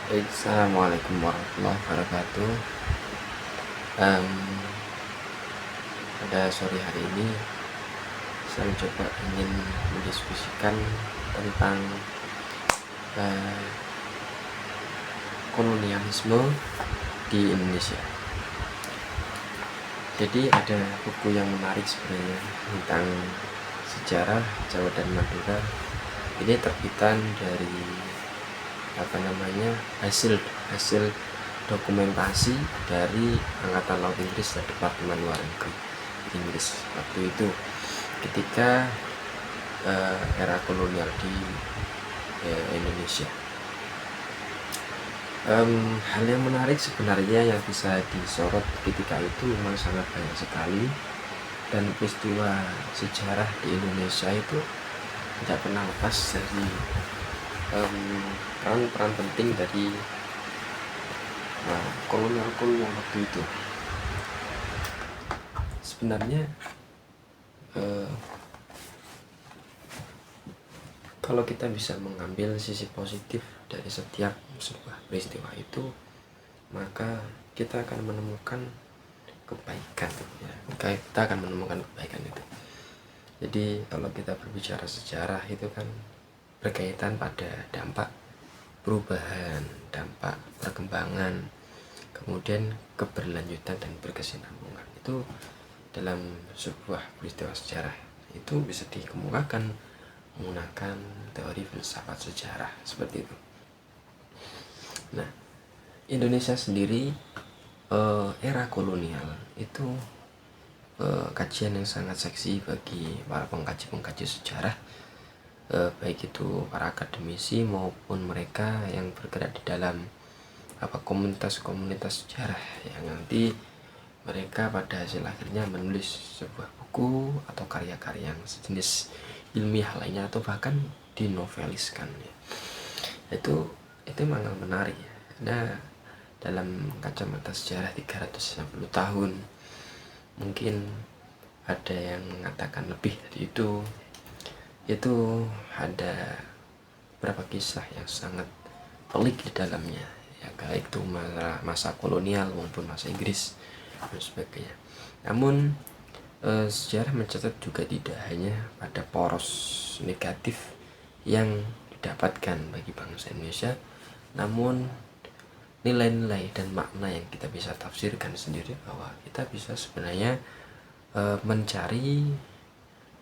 Baik, assalamualaikum warahmatullahi wabarakatuh. Em, Pada sore hari ini saya mencoba ingin mendiskusikan tentang eh, kolonialisme di Indonesia. Jadi ada buku yang menarik sebenarnya tentang sejarah Jawa dan Madura. Ini terbitan dari hasil hasil dokumentasi dari Angkatan Laut Inggris dan Departemen Luar Negeri Inggris waktu itu ketika era kolonial di Indonesia. Hal yang menarik sebenarnya yang bisa disorot ketika itu memang sangat banyak sekali, dan peristiwa sejarah di Indonesia itu tidak pernah lepas dari peran-peran penting dari kolonial waktu itu. Sebenarnya kalau kita bisa mengambil sisi positif dari setiap sebuah peristiwa itu, maka kita akan menemukan kebaikan ya. Kita akan menemukan kebaikan itu. Jadi kalau kita berbicara sejarah itu kan berkaitan pada dampak perubahan, dampak perkembangan, kemudian keberlanjutan dan berkesinambungan. Itu dalam sebuah peristiwa sejarah itu bisa dikemukakan menggunakan teori filsafat sejarah seperti itu. Nah, Indonesia sendiri era kolonial itu kajian yang sangat seksi bagi para pengkaji sejarah, baik itu para akademisi maupun mereka yang bergerak di dalam komunitas-komunitas sejarah yang nanti mereka pada hasil akhirnya menulis sebuah buku atau karya-karya yang sejenis ilmiah lainnya atau bahkan dinoveliskan ya. Itu memang menarik ya. Nah, dalam kacamata sejarah 360 tahun mungkin ada yang mengatakan lebih dari itu ada beberapa kisah yang sangat pelik di dalamnya ya, baik itu masa kolonial maupun masa Inggris dan sebagainya. Namun sejarah mencatat juga tidak hanya pada poros negatif yang didapatkan bagi bangsa Indonesia, namun nilai-nilai dan makna yang kita bisa tafsirkan sendiri bahwa kita bisa sebenarnya mencari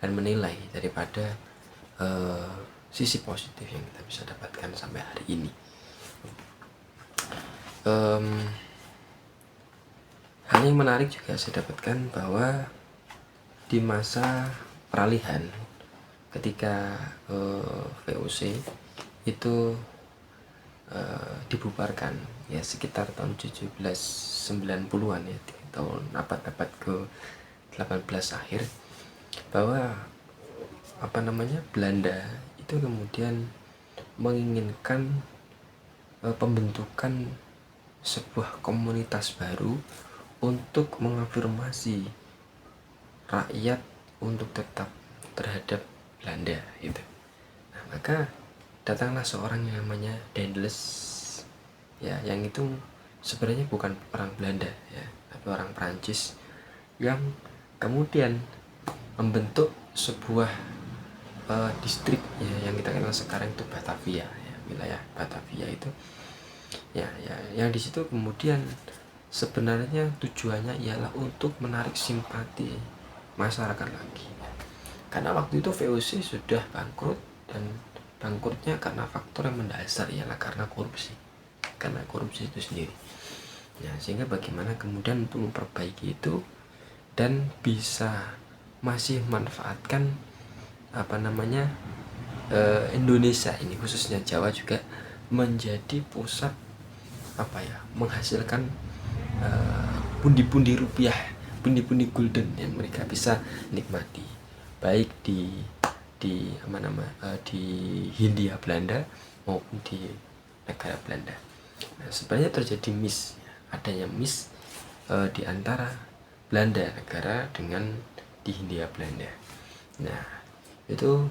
dan menilai daripada sisi positif yang kita bisa dapatkan sampai hari ini. Hal yang menarik juga saya dapatkan bahwa di masa peralihan ketika VOC itu dibubarkan ya sekitar tahun 1790-an ya, tahun abad ke 18 akhir, bahwa Belanda itu kemudian menginginkan pembentukan sebuah komunitas baru untuk mengafirmasi rakyat untuk tetap terhadap Belanda gitu. Nah, maka datanglah seorang yang namanya Daendels ya, yang itu sebenarnya bukan orang Belanda ya, tapi orang Prancis yang kemudian membentuk sebuah distrik ya, yang kita kenal sekarang itu Batavia ya, wilayah Batavia itu ya, yang di situ kemudian sebenarnya tujuannya ialah untuk menarik simpati masyarakat lagi, karena waktu itu VOC sudah bangkrut, dan bangkrutnya karena faktor yang mendasar ialah karena korupsi itu sendiri ya. Sehingga bagaimana kemudian untuk memperbaiki itu dan bisa masih manfaatkan Indonesia ini, khususnya Jawa juga menjadi pusat menghasilkan pundi-pundi rupiah, pundi-pundi gulden yang mereka bisa nikmati baik di Hindia Belanda maupun di negara Belanda. Nah, sebenarnya terjadi adanya di antara Belanda negara dengan di Hindia Belanda. Nah, itu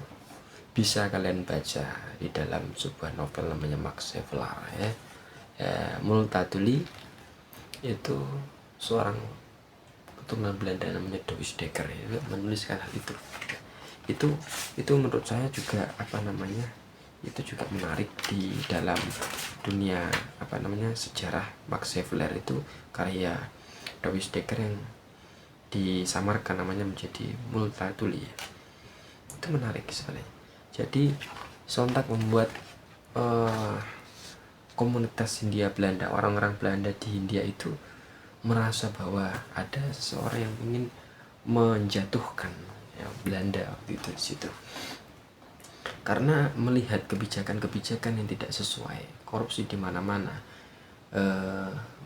bisa kalian baca di dalam sebuah novel namanya Max Havelaar ya, Multatuli itu seorang keturunan Belanda namanya Douwes Dekker itu menuliskan hal itu. Itu menurut saya juga itu juga menarik di dalam dunia sejarah Max Havelaar. Itu karya Douwes Dekker yang disamarkan namanya menjadi Multatuli ya. Itu menarik sekali. Jadi sontak membuat komunitas Hindia Belanda, orang-orang Belanda di Hindia itu merasa bahwa ada seseorang yang ingin menjatuhkan ya, Belanda waktu itu di situ. Karena melihat kebijakan-kebijakan yang tidak sesuai, korupsi di mana-mana,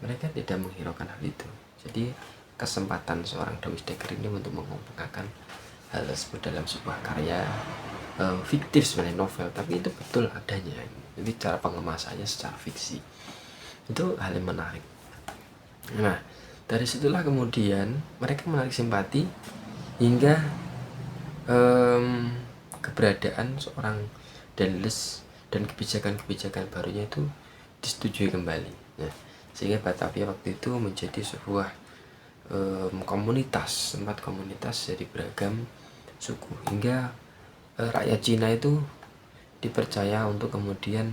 mereka tidak menghiraukan hal itu. Jadi kesempatan seorang Douwes Dekker ini untuk mengungkapkan hal tersebut dalam sebuah karya fiktif sebenarnya, novel, tapi itu betul adanya. Jadi cara pengemasannya secara fiksi itu hal yang menarik. Nah, dari situlah kemudian mereka menarik simpati hingga keberadaan seorang Daendels dan kebijakan-kebijakan barunya itu disetujui kembali. Nah, sehingga Batavia waktu itu menjadi sebuah komunitas, tempat komunitas dari beragam suku, hingga rakyat Cina itu dipercaya untuk kemudian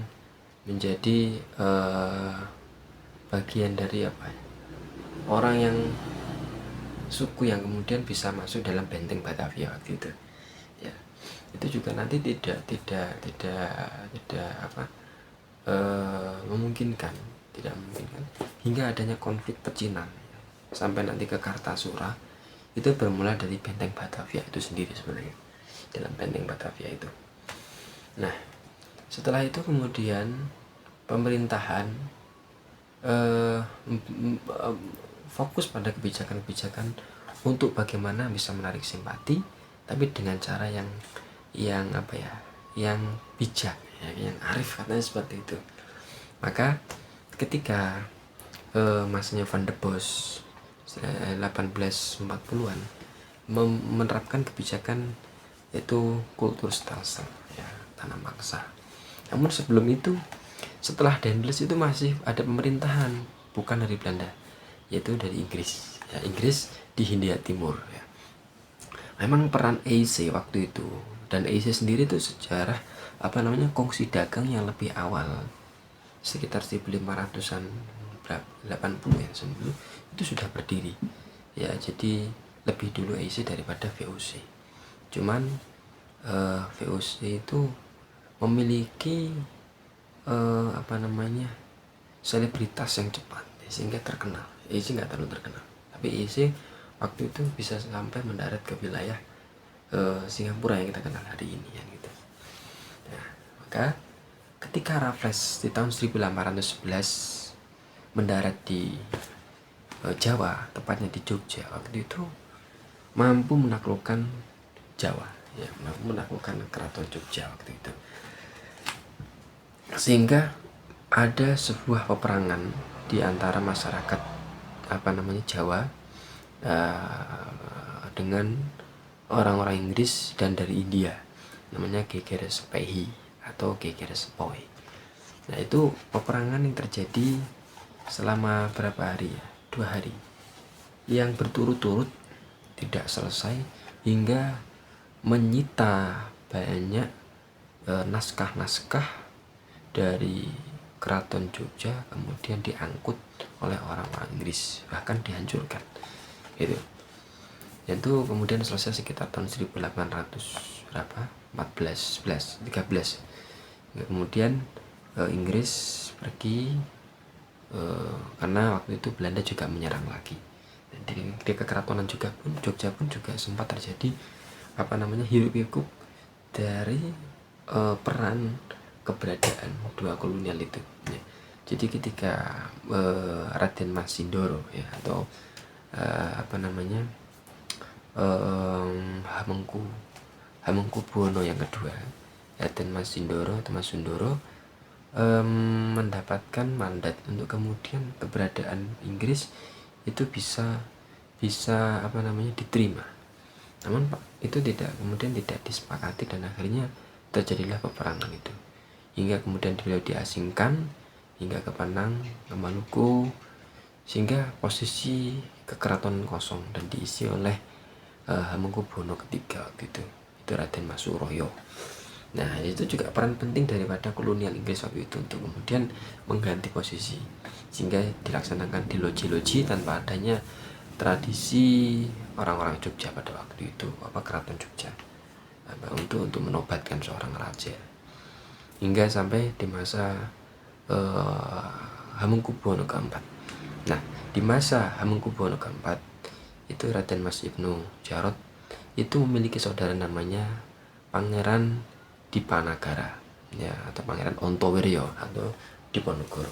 menjadi bagian dari orang yang suku yang kemudian bisa masuk dalam benteng Batavia waktu itu ya. Itu juga nanti tidak memungkinkan hingga adanya konflik pecinan sampai nanti ke Kartasura. Itu bermula dari benteng Batavia itu sendiri sebenarnya, dalam benteng Batavia itu. Nah, setelah itu kemudian pemerintahan fokus pada kebijakan-kebijakan untuk bagaimana bisa menarik simpati, tapi dengan cara yang bijak ya, yang arif, katanya seperti itu. Maka ketika masanya Van der Bos 1840-an menerapkan kebijakan itu kulturstelsel ya, tanam paksa. Namun sebelum itu, setelah Daendels itu masih ada pemerintahan bukan dari Belanda, yaitu dari Inggris ya, Inggris di Hindia Timur ya. Memang peran EIC waktu itu, dan EIC sendiri itu sejarah kongsi dagang yang lebih awal, sekitar 1500-an 80 ya, sebelum itu sudah berdiri ya. Jadi lebih dulu EIC daripada VOC. Cuman VOC itu memiliki selebritas yang cepat sehingga terkenal. EIC nggak terlalu terkenal, tapi EIC waktu itu bisa sampai mendarat ke wilayah Singapura yang kita kenal hari ini ya gitu. Nah, maka ketika Raffles di tahun 1811 mendarat di Jawa, tepatnya di Jogja, waktu itu mampu menaklukkan Jawa ya, mampu menaklukkan keraton Jogja waktu itu, sehingga ada sebuah peperangan di antara masyarakat Jawa dengan orang-orang Inggris dan dari India, namanya Gegerespehi atau Gegerespoe. Nah, itu peperangan yang terjadi selama berapa hari ya, 2 hari yang berturut-turut tidak selesai, hingga menyita banyak naskah-naskah dari keraton Jogja, kemudian diangkut oleh orang-orang Inggris, bahkan dihancurkan gitu. Dan itu kemudian selesai sekitar tahun 13. Kemudian Inggris pergi karena waktu itu Belanda juga menyerang lagi. Dan di kekeratonan Jogja pun juga sempat terjadi hiruk-pikuk dari peran keberadaan dua kolonial itu ya. Jadi ketika Raden Mas Sindoro ya, atau Hamengkubuwono yang kedua, Raden Mas Sindoro atau Mas Sundoro mendapatkan mandat untuk kemudian keberadaan Inggris itu bisa diterima. Namun itu kemudian tidak disepakati, dan akhirnya terjadilah peperangan itu, hingga kemudian beliau diasingkan hingga ke Penang, ke Maluku, sehingga posisi kekeraton kosong dan diisi oleh Hamengkubuwono III gitu. Itu Raden Mas Suroyo. Nah, itu juga peran penting daripada kolonial Inggris waktu itu untuk kemudian mengganti posisi, sehingga dilaksanakan di loji-loji tanpa adanya tradisi orang-orang Jogja pada waktu itu, keraton Jogja, untuk menobatkan seorang raja, hingga sampai di masa Hamengkubuwono keempat. Nah, di masa Hamengkubuwono keempat itu Raden Mas Ibnu Jarot itu memiliki saudara namanya Pangeran Dipanagara, ya, atau Pangeran Ontowiryo atau Diponegoro.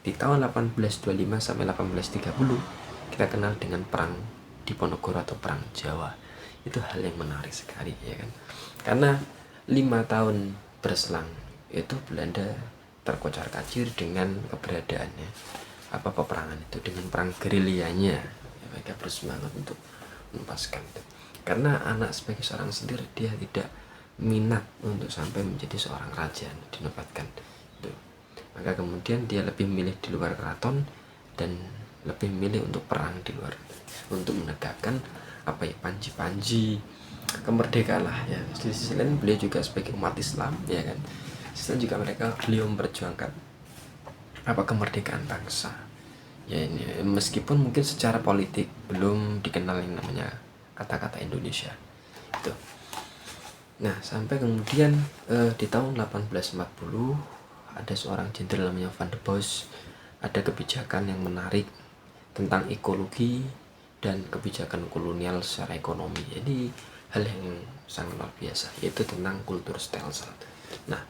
Di tahun 1825 sampai 1830 kita kenal dengan perang Diponegoro atau perang Jawa. Itu hal yang menarik sekali, ya kan, karena 5 tahun berselang itu Belanda terkocar kacir dengan keberadaannya peperangan itu, dengan perang gerilyanya, ya, mereka bersemangat untuk melepaskan itu, karena anak sebagai seorang sendiri dia tidak minat untuk sampai menjadi seorang raja dinobatkan itu, maka kemudian dia lebih memilih di luar keraton dan lebih memilih untuk perang di luar, untuk menegakkan panji-panji kemerdekaan lah, ya. Di sisi lain beliau juga sebagai umat Islam, ya kan, selain juga beliau memperjuangkan kemerdekaan bangsa, ya. Ini meskipun mungkin secara politik belum dikenal yang namanya kata-kata Indonesia itu. Nah, sampai kemudian di tahun 1840 ada seorang jenderal namanya Van der Bos, ada kebijakan yang menarik tentang ekologi dan kebijakan kolonial secara ekonomi. Jadi hal yang sangat luar biasa, yaitu tentang kultur stelsel. Nah,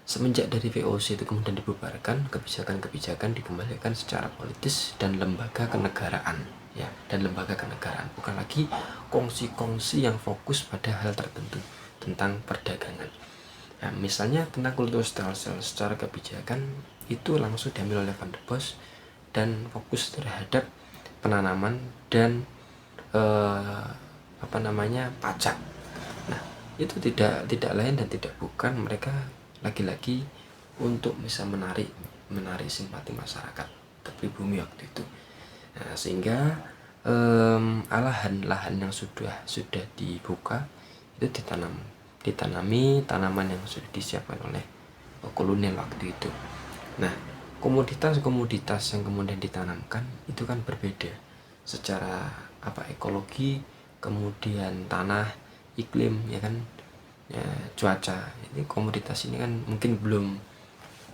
semenjak dari VOC itu kemudian dibubarkan, kebijakan-kebijakan dikembalikan secara politis dan lembaga kenegaraan, ya, dan lembaga kenegaraan, bukan lagi kongsi-kongsi yang fokus pada hal tertentu tentang perdagangan. Nah, misalnya tentang kultur stelsel secara kebijakan itu langsung diambil oleh Van der Bos dan fokus terhadap penanaman dan pajak. Nah, itu tidak lain dan tidak bukan, mereka lagi-lagi untuk bisa menarik simpati masyarakat ke pribumi waktu itu. Nah, sehingga lahan yang sudah dibuka itu ditanami tanaman yang sudah disiapkan oleh kolonial waktu itu. Nah, komoditas yang kemudian ditanamkan itu kan berbeda secara ekologi, kemudian tanah, iklim, ya kan, ya, cuaca. Ini komoditas ini kan mungkin belum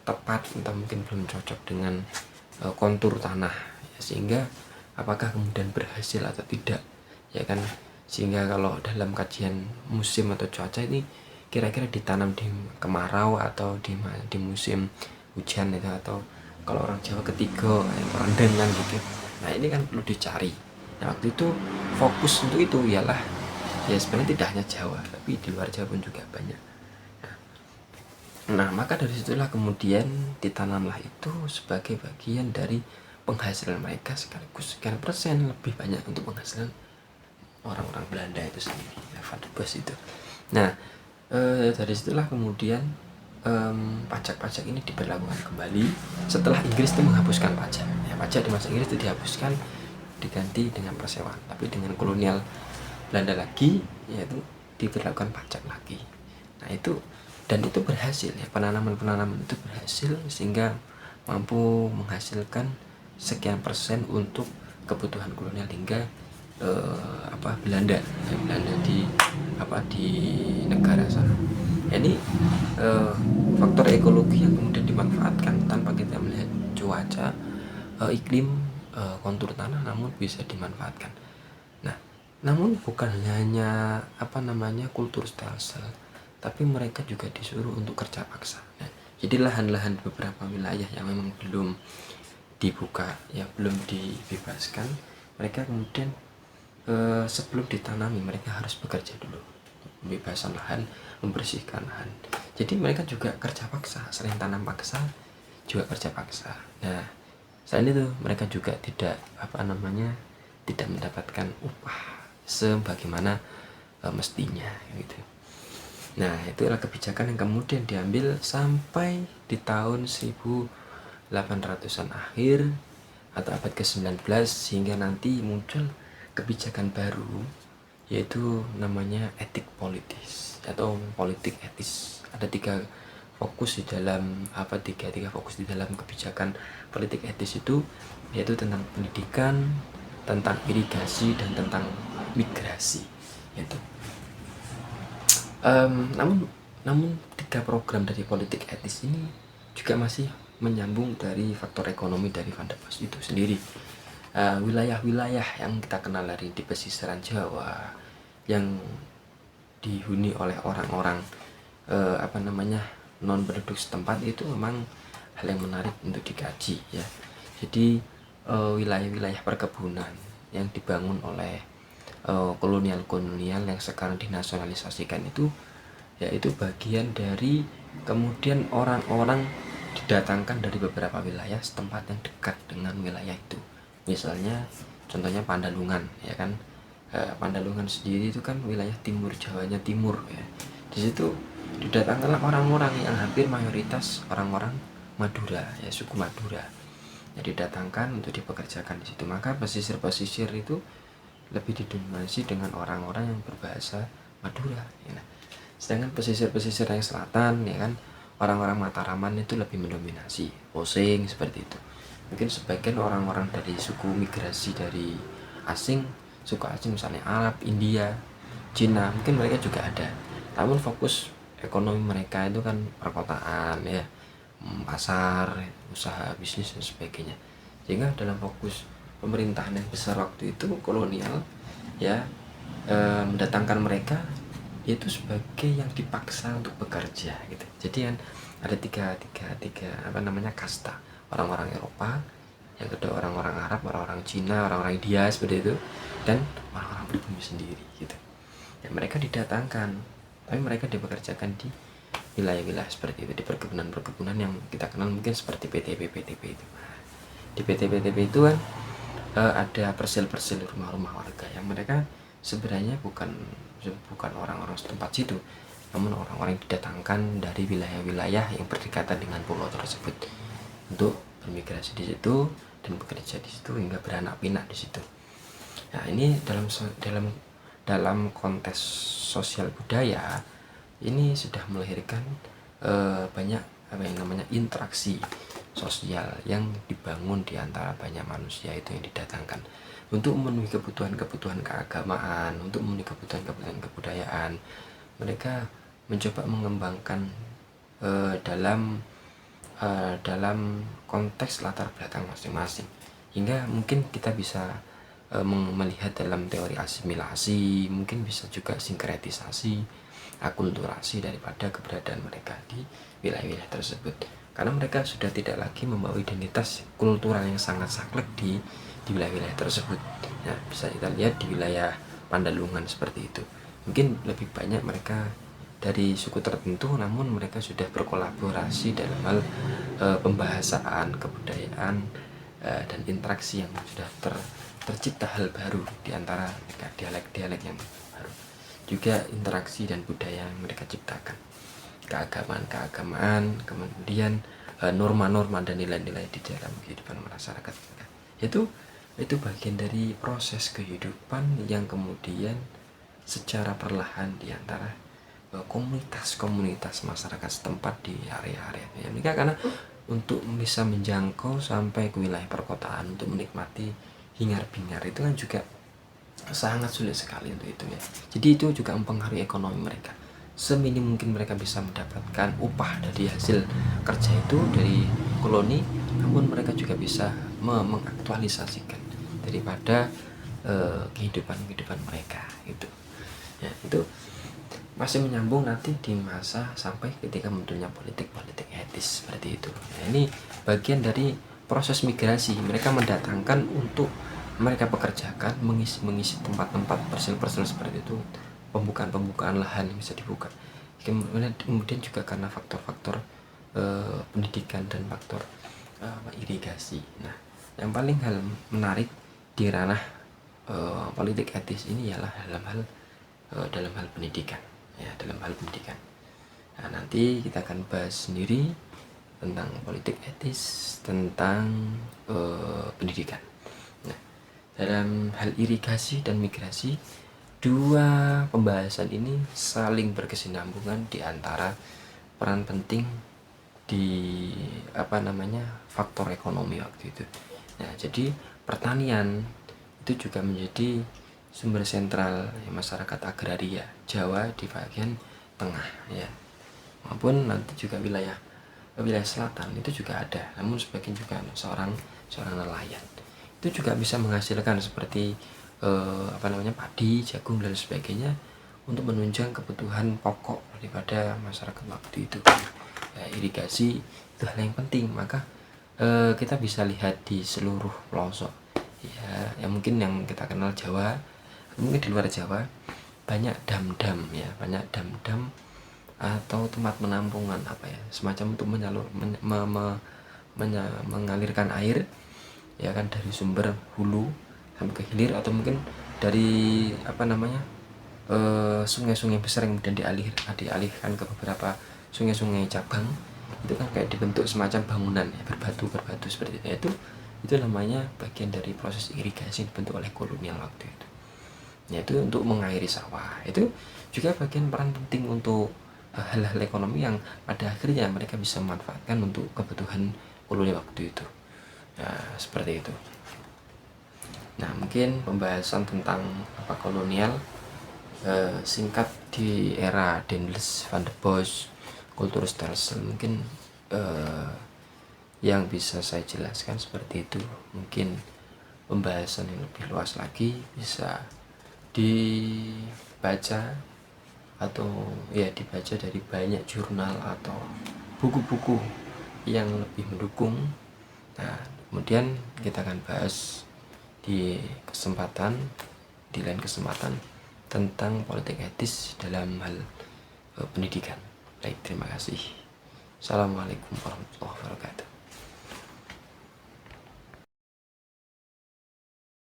tepat atau mungkin belum cocok dengan kontur tanah, ya, sehingga apakah kemudian berhasil atau tidak, ya kan, sehingga kalau dalam kajian musim atau cuaca ini kira-kira ditanam di kemarau atau di musim hujan itu, atau kalau orang Jawa ketiga rendengan gitu. Nah, ini kan perlu dicari. Nah, waktu itu fokus untuk itu ialah, ya, sebenarnya tidak hanya Jawa tapi di luar Jawa pun juga banyak. Nah, maka dari situlah kemudian ditanamlah itu sebagai bagian dari penghasilan mereka, sekaligus sekian persen lebih banyak untuk penghasilan orang-orang Belanda itu sendiri, ya, Van der Bos itu. Nah, dari situlah kemudian pajak-pajak ini diberlakukan kembali setelah Inggris itu menghapuskan pajak. Ya, pajak di masa Inggris itu dihapuskan, diganti dengan persewaan, tapi dengan kolonial Belanda lagi, yaitu diberlakukan pajak lagi. Nah, itu berhasil, ya, penanaman itu berhasil sehingga mampu menghasilkan sekian persen untuk kebutuhan kolonial hingga Belanda di negara sana. Ini faktor ekologi yang kemudian dimanfaatkan tanpa kita melihat cuaca, iklim, kontur tanah, namun bisa dimanfaatkan. Nah, namun bukan hanya kultur stelsel, tapi mereka juga disuruh untuk kerja paksa. Nah, jadi lahan-lahan beberapa wilayah yang memang belum dibuka, ya, belum dibebaskan, mereka kemudian sebelum ditanami mereka harus bekerja dulu, pembebasan lahan, membersihkan lahan. Jadi mereka juga kerja paksa, selain tanam paksa juga kerja paksa. Nah, selain itu mereka juga tidak mendapatkan upah sebagaimana mestinya gitu. Nah, itulah kebijakan yang kemudian diambil sampai di tahun 1860 1800-an akhir atau abad ke-19 sehingga nanti muncul kebijakan baru yaitu namanya etik politis atau politik etis. Ada tiga fokus di dalam tiga fokus di dalam kebijakan politik etis itu, yaitu tentang pendidikan, tentang irigasi, dan tentang migrasi. Itu. Namun tiga program dari politik etis ini juga masih menyambung dari faktor ekonomi dari Van der Waals itu sendiri. Wilayah-wilayah yang kita kenal dari di pesisiran Jawa yang dihuni oleh orang-orang non penduduk setempat itu memang hal yang menarik untuk dikaji ya. Jadi wilayah-wilayah perkebunan yang dibangun oleh kolonial-kolonial yang sekarang dinasionalisasikan itu, yaitu bagian dari kemudian orang-orang didatangkan dari beberapa wilayah setempat yang dekat dengan wilayah itu. Misalnya contohnya Pandalungan ya kan. Pandalungan sendiri itu kan wilayah timur Jawanya timur ya. Di situ didatangkanlah orang-orang yang hampir mayoritas orang-orang Madura ya, suku Madura. Jadi didatangkan untuk dipekerjakan di situ. Maka pesisir-pesisir itu lebih didominasi dengan orang-orang yang berbahasa Madura ya. Sedangkan pesisir-pesisir yang selatan ya kan, orang-orang Mataraman itu lebih mendominasi Osing seperti itu. Mungkin sebagian orang-orang dari suku migrasi dari suku asing misalnya Arab, India, Cina, mungkin mereka juga ada. Namun fokus ekonomi mereka itu kan perkotaan ya, pasar, usaha bisnis dan sebagainya. Sehingga dalam fokus pemerintahan yang besar waktu itu kolonial ya, mendatangkan mereka itu sebagai yang dipaksa untuk bekerja gitu. Jadi kan ada tiga kasta, orang-orang Eropa, yang kedua orang-orang Arab, orang-orang Cina, orang-orang India seperti itu, dan orang-orang pribumi sendiri gitu. Ya, mereka didatangkan, tapi mereka dipekerjakan di wilayah-wilayah seperti itu, di perkebunan-perkebunan yang kita kenal mungkin seperti PTP itu. Di PTP itu kan ada persil-persil rumah-rumah warga yang mereka sebenarnya bukan orang-orang setempat situ, namun orang-orang yang didatangkan dari wilayah-wilayah yang berdekatan dengan pulau tersebut untuk bermigrasi di situ dan bekerja di situ hingga beranak pinak di situ. Nah, ini dalam konteks sosial budaya ini sudah melahirkan banyak interaksi sosial yang dibangun di antara banyak manusia itu yang didatangkan untuk memenuhi kebutuhan keagamaan, untuk memenuhi kebutuhan kebudayaan. Mereka mencoba mengembangkan dalam konteks latar belakang masing-masing, hingga mungkin kita bisa melihat dalam teori asimilasi, mungkin bisa juga sinkretisasi, akulturasi daripada keberadaan mereka di wilayah-wilayah tersebut, karena mereka sudah tidak lagi membawa identitas kultural yang sangat saklek di wilayah-wilayah tersebut. Nah, bisa kita lihat di wilayah Pandalungan seperti itu. Mungkin lebih banyak mereka dari suku tertentu, namun mereka sudah berkolaborasi dalam hal pembahasaan, kebudayaan, dan interaksi yang sudah tercipta hal baru di antara mereka, dialek-dialek yang baru. Juga interaksi dan budaya yang mereka ciptakan, keagamaan, kemudian norma-norma dan nilai-nilai di dalam kehidupan masyarakat. Itu bagian dari proses kehidupan yang kemudian secara perlahan di antara komunitas masyarakat setempat di area-area mereka, karena untuk bisa menjangkau sampai ke wilayah perkotaan untuk menikmati hingar-bingar itu kan juga sangat sulit sekali untuk itu ya. Jadi itu juga mempengaruhi ekonomi mereka. Seminim mungkin mereka bisa mendapatkan upah dari hasil kerja itu dari koloni, namun mereka juga bisa mengaktualisasikan daripada kehidupan mereka itu ya. Itu masih menyambung nanti di masa sampai ketika munculnya politik etis seperti itu. Nah, ini bagian dari proses migrasi. Mereka mendatangkan untuk mereka pekerjakan, mengisi tempat-tempat persil-persil seperti itu, pembukaan lahan yang bisa dibuka. Kemudian juga karena faktor-faktor pendidikan dan faktor irigasi. Nah, yang paling hal menarik di ranah politik etis ini ialah dalam hal pendidikan ya, dalam hal pendidikan. Nah, nanti kita akan bahas sendiri tentang politik etis, tentang pendidikan. Nah, dalam hal irigasi dan migrasi, dua pembahasan ini saling berkesinambungan di antara peran penting di faktor ekonomi waktu itu. Nah, jadi pertanian itu juga menjadi sumber sentral masyarakat agraria Jawa di bagian tengah ya, maupun nanti juga wilayah selatan itu juga ada, namun sebagian juga seorang nelayan itu juga bisa menghasilkan seperti padi, jagung dan sebagainya untuk menunjang kebutuhan pokok daripada masyarakat waktu itu. Ya, irigasi itu hal yang penting, maka kita bisa lihat di seluruh pelosok ya, yang mungkin yang kita kenal Jawa, mungkin di luar Jawa banyak dam-dam ya, banyak dam-dam atau tempat penampungan semacam untuk mengalirkan air ya kan, dari sumber hulu sampai ke hilir, atau mungkin dari sungai-sungai besar yang kemudian dialihkan ke beberapa sungai-sungai cabang. Itu kan kayak dibentuk semacam bangunan ya, berbatu seperti itu namanya bagian dari proses irigasi yang dibentuk oleh kolonial waktu itu, yaitu untuk mengairi sawah. Itu juga bagian peran penting untuk hal-hal ekonomi yang pada akhirnya mereka bisa memanfaatkan untuk kebutuhan kolonial waktu itu. Nah, seperti itu. Nah, mungkin pembahasan tentang kolonial singkat di era Daendels, Van der Bos, Kulturstelsel mungkin yang bisa saya jelaskan seperti itu. Mungkin pembahasan yang lebih luas lagi bisa dibaca dari banyak jurnal atau buku-buku yang lebih mendukung. Nah, kemudian kita akan bahas di lain kesempatan tentang politik etis dalam hal pendidikan. Baik, terima kasih. Assalamualaikum warahmatullahi wabarakatuh.